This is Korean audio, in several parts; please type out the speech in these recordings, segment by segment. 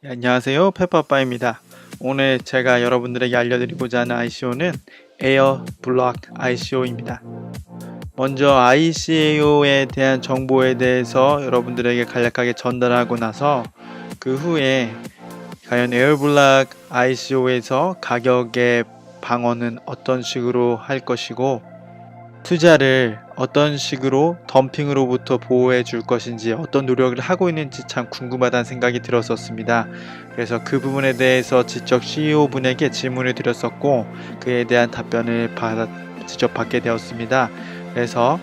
안녕하세요, 페퍼빠입니다. 오늘 제가 여러분들에게 알려드리고자 하는 ICO는 에어블럭 ICO입니다. 먼저 ICO에 대한 정보에 대해서 여러분들에게 간략하게 전달하고 나서 그 후에 과연 에어블럭 ICO에서 가격의 방어는 어떤 식으로 할 것이고 투자를 어떤 식으로 덤핑으로부터 보호해 줄 것인지 어떤 노력을 하고 있는지 참 궁금하다는 생각이 들었었습니다. 그래서 그 부분에 대해서 직접 CEO분에게 질문을 드렸었고 그에 대한 답변을 직접 받게 되었습니다. 그래서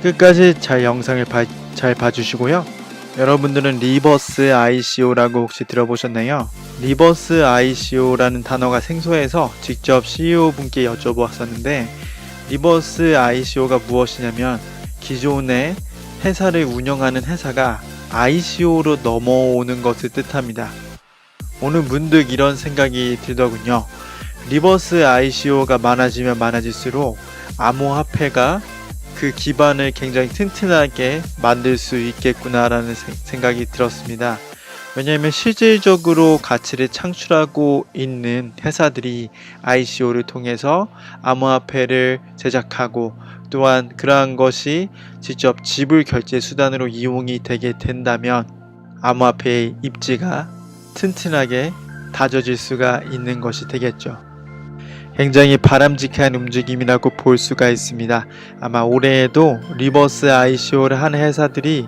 끝까지 영상을 잘 봐주시고요. 여러분들은 리버스 ICO라고 혹시 들어보셨나요? 리버스 ICO라는 단어가 생소해서 직접 CEO분께 여쭤보았었는데 리버스 ICO가 무엇이냐면 기존의 회사를 운영하는 회사가 ICO로 넘어오는 것을 뜻합니다. 오늘 문득 이런 생각이 들더군요. 리버스 ICO가 많아지면 많아질수록 암호화폐가 그 기반을 굉장히 튼튼하게 만들 수 있겠구나라는 생각이 들었습니다. 왜냐하면 실질적으로 가치를 창출하고 있는 회사들이 ICO를 통해서 암호화폐를 제작하고 또한 그러한 것이 직접 지불 결제 수단으로 이용이 되게 된다면 암호화폐의 입지가 튼튼하게 다져질 수가 있는 것이 되겠죠. 굉장히 바람직한 움직임이라고 볼 수가 있습니다. 아마 올해에도 리버스 ICO를 하는 회사들이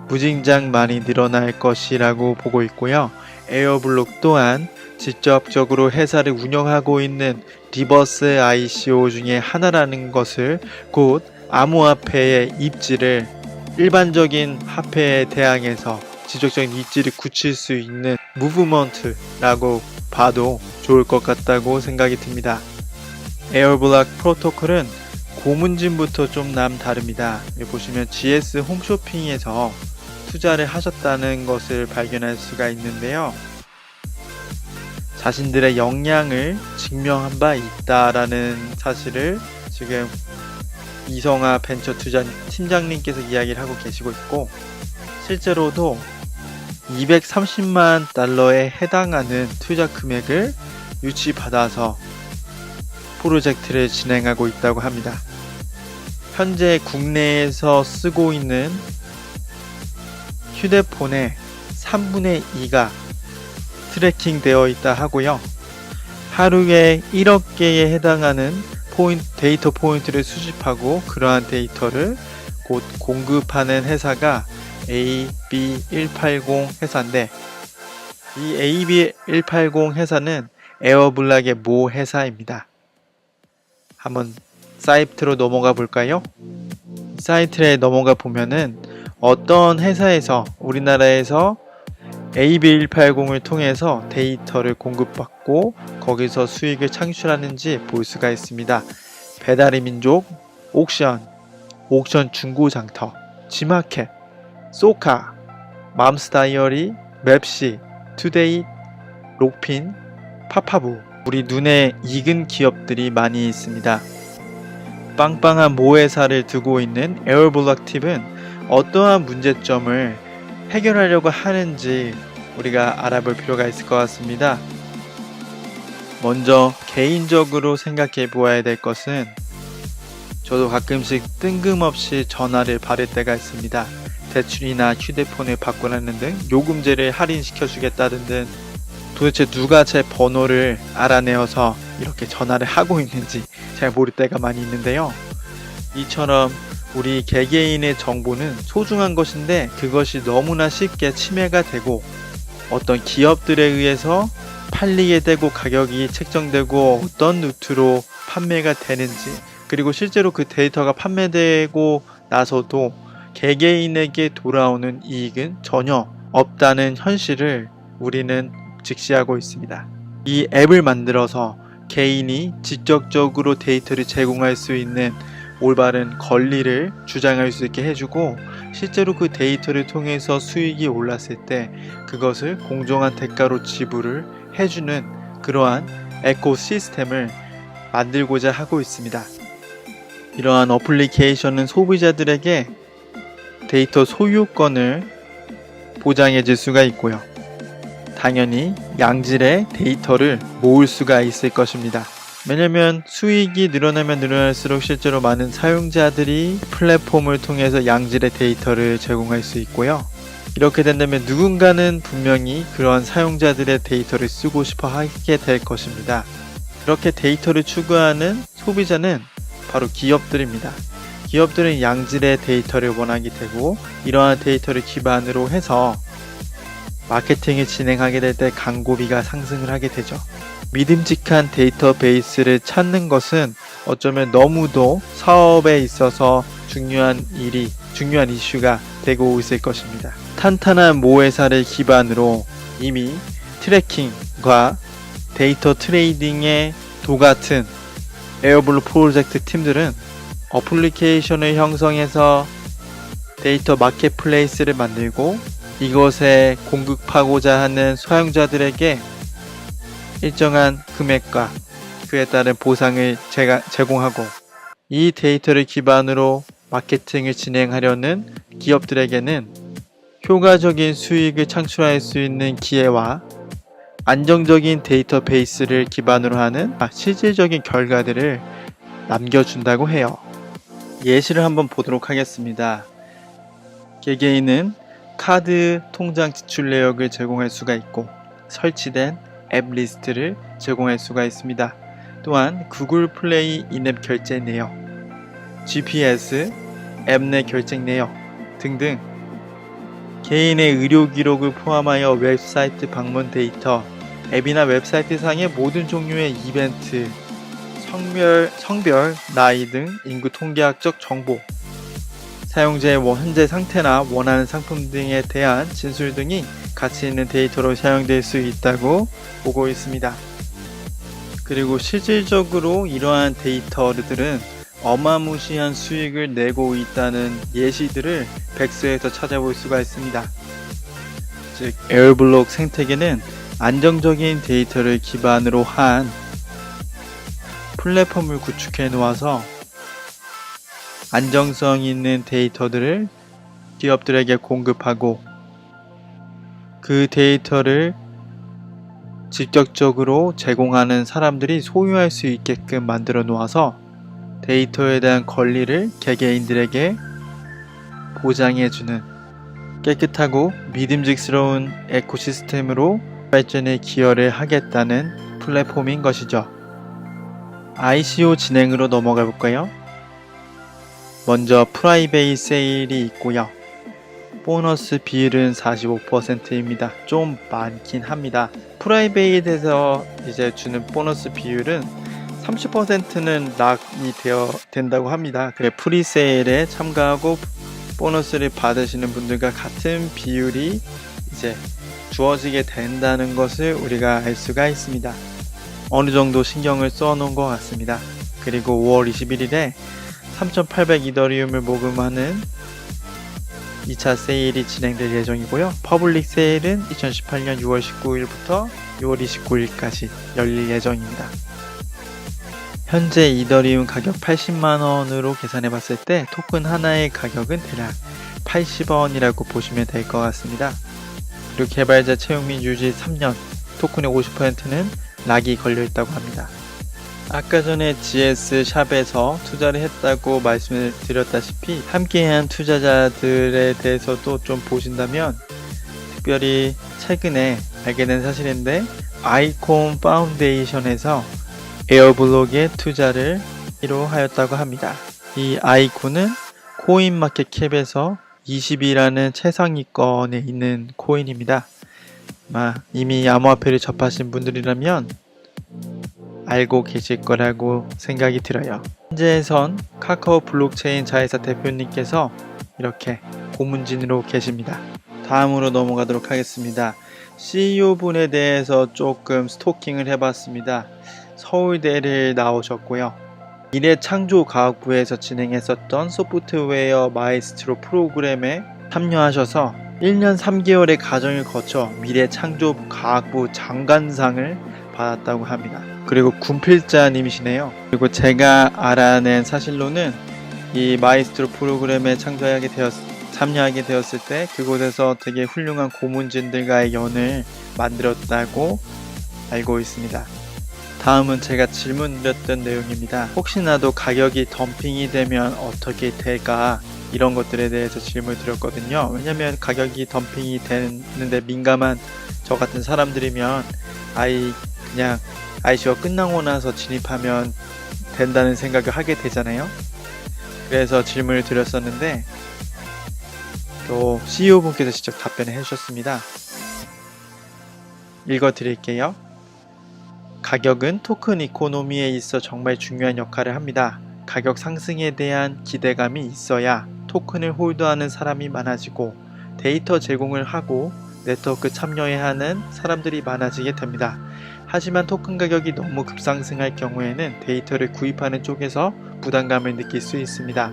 무진장 많이 늘어날 것이라고 보고 있고요. 에어블럭 또한 직접적으로 회사를 운영하고 있는 리버스 ICO 중에 하나라는 것을 곧 암호화폐의 입지를 일반적인 화폐에 대항해서 지속적인 입지를 굳힐 수 있는 무브먼트라고 봐도 좋을 것 같다고 생각이 듭니다. 에어블럭 프로토콜은 고문진부터 좀 남다릅니다. 여기 보시면 GS 홈쇼핑에서 투자를 하셨다는 것을 발견할 수가 있는데요. 자신들의 역량을 증명한 바 있다라는 사실을 지금 이성아 벤처 투자 팀장님께서 이야기를 하고 계시고 있고 실제로도 230만 달러에 해당하는 투자 금액을 유치받아서 프로젝트를 진행하고 있다고 합니다. 현재 국내에서 쓰고 있는 휴대폰의 3분의 2가 트래킹 되어 있다 하고요. 하루에 1억 개에 해당하는 데이터 포인트를 수집하고 그러한 데이터를 곧 공급하는 회사가 AB180 회사인데 이 AB180 회사는 에어블럭의 모 회사입니다. 한번 사이트로 넘어가 볼까요? 사이트에 넘어가 보면은 어떤 회사에서 우리나라에서 AB180을 통해서 데이터를 공급받고 거기서 수익을 창출하는지 볼 수가 있습니다. 배달의 민족, 옥션 중고장터, 지마켓, 소카, 맘스다이어리, 맵시, 투데이, 록핀, 파파부 우리 눈에 익은 기업들이 많이 있습니다. 빵빵한 모회사를 두고 있는 에어블럭 팁은 어떠한 문제점을 해결하려고 하는지 우리가 알아볼 필요가 있을 것 같습니다. 먼저 개인적으로 생각해 보아야 될 것은 저도 가끔씩 뜬금없이 전화를 받을 때가 있습니다. 대출이나 휴대폰을 바꾸라는 등 요금제를 할인시켜 주겠다는 등 도대체 누가 제 번호를 알아내어서 이렇게 전화를 하고 있는지 잘 모를 때가 많이 있는데요. 이처럼 우리 개개인의 정보는 소중한 것인데 그것이 너무나 쉽게 침해가 되고 어떤 기업들에 의해서 팔리게 되고 가격이 책정되고 어떤 루트로 판매가 되는지 그리고 실제로 그 데이터가 판매되고 나서도 개개인에게 돌아오는 이익은 전혀 없다는 현실을 우리는 직시하고 있습니다. 이 앱을 만들어서 개인이 직접적으로 데이터를 제공할 수 있는 올바른 권리를 주장할 수 있게 해주고 실제로 그 데이터를 통해서 수익이 올랐을 때 그것을 공정한 대가로 지불을 해주는 그러한 에코시스템을 만들고자 하고 있습니다. 이러한 어플리케이션은 소비자들에게 데이터 소유권을 보장해 줄 수가 있고요. 당연히 양질의 데이터를 모을 수가 있을 것입니다. 왜냐면 수익이 늘어나면 늘어날수록 실제로 많은 사용자들이 플랫폼을 통해서 양질의 데이터를 제공할 수 있고요. 이렇게 된다면 누군가는 분명히 그런 사용자들의 데이터를 쓰고 싶어 하게 될 것입니다. 그렇게 데이터를 추구하는 소비자는 바로 기업들입니다. 기업들은 양질의 데이터를 원하게 되고 이러한 데이터를 기반으로 해서 마케팅을 진행하게 될 때 광고비가 상승을 하게 되죠. 믿음직한 데이터베이스를 찾는 것은 어쩌면 너무도 사업에 있어서 중요한 이슈가 되고 있을 것입니다. 탄탄한 모회사를 기반으로 이미 트래킹과 데이터 트레이딩의 도같은 에어블로 프로젝트 팀들은 어플리케이션을 형성해서 데이터 마켓플레이스를 만들고 이것에 공급하고자 하는 사용자들에게 일정한 금액과 그에 따른 보상을 제공하고 이 데이터를 기반으로 마케팅을 진행하려는 기업들에게는 효과적인 수익을 창출할 수 있는 기회와 안정적인 데이터베이스를 기반으로 하는 실질적인 결과들을 남겨준다고 해요. 예시를 한번 보도록 하겠습니다. 개개인은 카드 통장 지출 내역을 제공할 수가 있고 설치된 앱 리스트를 제공할 수가 있습니다. 또한 구글 플레이 인앱 결제 내역, GPS, 앱 내 결제 내역 등등 개인의 의료 기록을 포함하여 웹사이트 방문 데이터, 앱이나 웹사이트 상의 모든 종류의 이벤트, 성별, 나이 등 인구 통계학적 정보, 사용자의 현재 상태나 원하는 상품 등에 대한 진술 등이 가치 있는 데이터로 사용될 수 있다고 보고 있습니다. 그리고 실질적으로 이러한 데이터들은 어마무시한 수익을 내고 있다는 예시들을 백서에서 찾아볼 수가 있습니다. 즉, 에어블록 생태계는 안정적인 데이터를 기반으로 한 플랫폼을 구축해 놓아서 안정성 있는 데이터들을 기업들에게 공급하고 그 데이터를 직접적으로 제공하는 사람들이 소유할 수 있게끔 만들어 놓아서 데이터에 대한 권리를 개개인들에게 보장해주는 깨끗하고 믿음직스러운 에코시스템으로 발전에 기여를 하겠다는 플랫폼인 것이죠. ICO 진행으로 넘어가 볼까요? 먼저 프라이베이 세일이 있고요. 보너스 비율은 45%입니다. 좀 많긴 합니다. 프라이베이에서 이제 주는 보너스 비율은 30%는 락이 된다고 합니다. 그래 프리세일에 참가하고 보너스를 받으시는 분들과 같은 비율이 이제 주어지게 된다는 것을 우리가 알 수가 있습니다. 어느 정도 신경을 써 놓은 것 같습니다. 그리고 5월 21일에 3,800 이더리움을 모금하는 2차 세일이 진행될 예정이고요. 퍼블릭 세일은 2018년 6월 19일부터 6월 29일까지 열릴 예정입니다. 현재 이더리움 가격 80만원으로 계산해 봤을 때 토큰 하나의 가격은 대략 80원이라고 보시면 될 것 같습니다. 그리고 개발자 채용 및 유지 3년, 토큰의 50%는 락이 걸려 있다고 합니다. 아까 전에 GS 샵에서 투자를 했다고 말씀을 드렸다시피 함께한 투자자들에 대해서도 좀 보신다면 특별히 최근에 알게 된 사실인데 아이콘 파운데이션에서 에어블록에 투자를 1호 하였다고 합니다. 이 아이콘은 코인마켓캡에서 20위라는 최상위권에 있는 코인입니다. 이미 암호화폐를 접하신 분들이라면 알고 계실 거라고 생각이 들어요. 현재선 카카오 블록체인 자회사 대표님께서 이렇게 고문진으로 계십니다. 다음으로 넘어가도록 하겠습니다. CEO분에 대해서 조금 스토킹을 해봤습니다. 서울대를 나오셨고요. 미래창조과학부에서 진행했었던 소프트웨어 마에스트로 프로그램에 참여하셔서 1년 3개월의 과정을 거쳐 미래창조과학부 장관상을 받았다고 합니다. 그리고 군필자님이시네요. 그리고 제가 알아낸 사실로는 이 마에스트로 프로그램에 참여하게 되었을 때 그곳에서 되게 훌륭한 고문진들과의 연을 만들었다고 알고 있습니다. 다음은 제가 질문드렸던 내용입니다. 혹시나도 가격이 덤핑이 되면 어떻게 될까? 이런 것들에 대해서 질문을 드렸거든요. 왜냐면 가격이 덤핑이 되는데 민감한 저 같은 사람들이면 그냥 ICO가 끝나고 나서 진입하면 된다는 생각을 하게 되잖아요. 그래서 질문을 드렸었는데 또 CEO분께서 직접 답변을 해주셨습니다. 읽어드릴게요. 가격은 토큰 이코노미에 있어 정말 중요한 역할을 합니다. 가격 상승에 대한 기대감이 있어야 토큰을 홀드하는 사람이 많아지고 데이터 제공을 하고 네트워크 참여해야 하는 사람들이 많아지게 됩니다. 하지만 토큰 가격이 너무 급상승할 경우에는 데이터를 구입하는 쪽에서 부담감을 느낄 수 있습니다.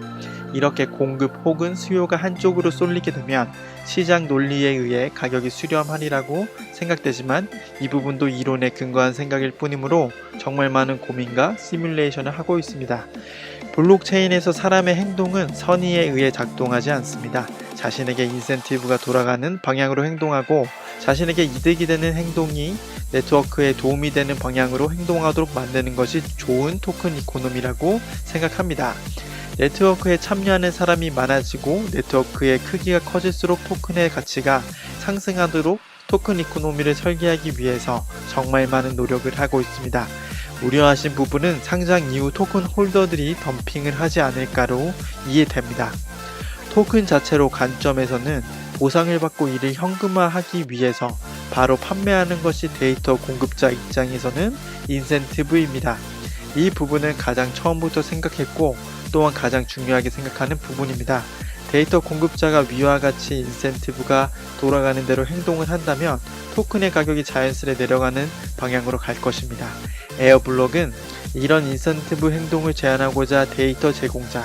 이렇게 공급 혹은 수요가 한쪽으로 쏠리게 되면 시장 논리에 의해 가격이 수렴하리라고 생각되지만 이 부분도 이론에 근거한 생각일 뿐이므로 정말 많은 고민과 시뮬레이션을 하고 있습니다. 블록체인에서 사람의 행동은 선의에 의해 작동하지 않습니다. 자신에게 인센티브가 돌아가는 방향으로 행동하고 자신에게 이득이 되는 행동이 네트워크에 도움이 되는 방향으로 행동하도록 만드는 것이 좋은 토큰 이코노미라고 생각합니다. 네트워크에 참여하는 사람이 많아지고 네트워크의 크기가 커질수록 토큰의 가치가 상승하도록 토큰 이코노미를 설계하기 위해서 정말 많은 노력을 하고 있습니다. 우려하신 부분은 상장 이후 토큰 홀더들이 덤핑을 하지 않을까로 이해됩니다. 토큰 자체로 관점에서는 보상을 받고 이를 현금화하기 위해서 바로 판매하는 것이 데이터 공급자 입장에서는 인센티브입니다. 이 부분은 가장 처음부터 생각했고 또한 가장 중요하게 생각하는 부분입니다. 데이터 공급자가 위와 같이 인센티브가 돌아가는 대로 행동을 한다면 토큰의 가격이 자연스레 내려가는 방향으로 갈 것입니다. 에어블록은 이런 인센티브 행동을 제한하고자 데이터 제공자,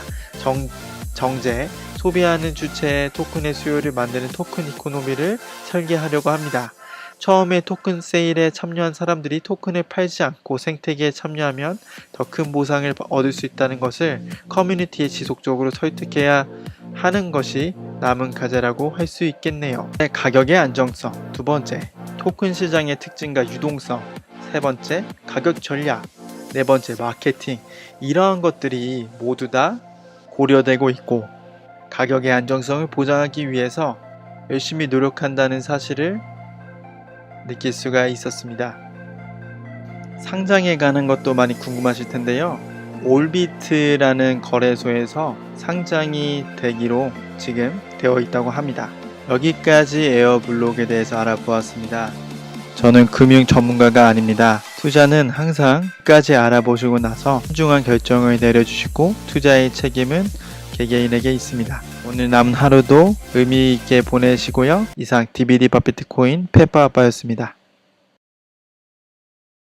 정제, 소비하는 주체의 토큰의 수요를 만드는 토큰 이코노미를 설계하려고 합니다. 처음에 토큰 세일에 참여한 사람들이 토큰을 팔지 않고 생태계에 참여하면 더 큰 보상을 얻을 수 있다는 것을 커뮤니티에 지속적으로 설득해야 하는 것이 남은 과제라고 할 수 있겠네요. 가격의 안정성, 두 번째, 토큰 시장의 특징과 유동성, 세 번째, 가격 전략, 네 번째, 마케팅. 이러한 것들이 모두 다 고려되고 있고 가격의 안정성을 보장하기 위해서 열심히 노력한다는 사실을 느낄 수가 있었습니다. 상장에 관한 것도 많이 궁금하실 텐데요. 올비트라는 거래소에서 상장이 되기로 지금 되어 있다고 합니다. 여기까지 에어블록에 대해서 알아보았습니다. 저는 금융 전문가가 아닙니다. 투자는 항상 끝까지 알아보시고 나서 신중한 결정을 내려주시고 투자의 책임은 개개인에게 있습니다. 오늘 남은 하루도 의미있게 보내시고요. 이상 DBD 바비트코인 페퍼아빠였습니다.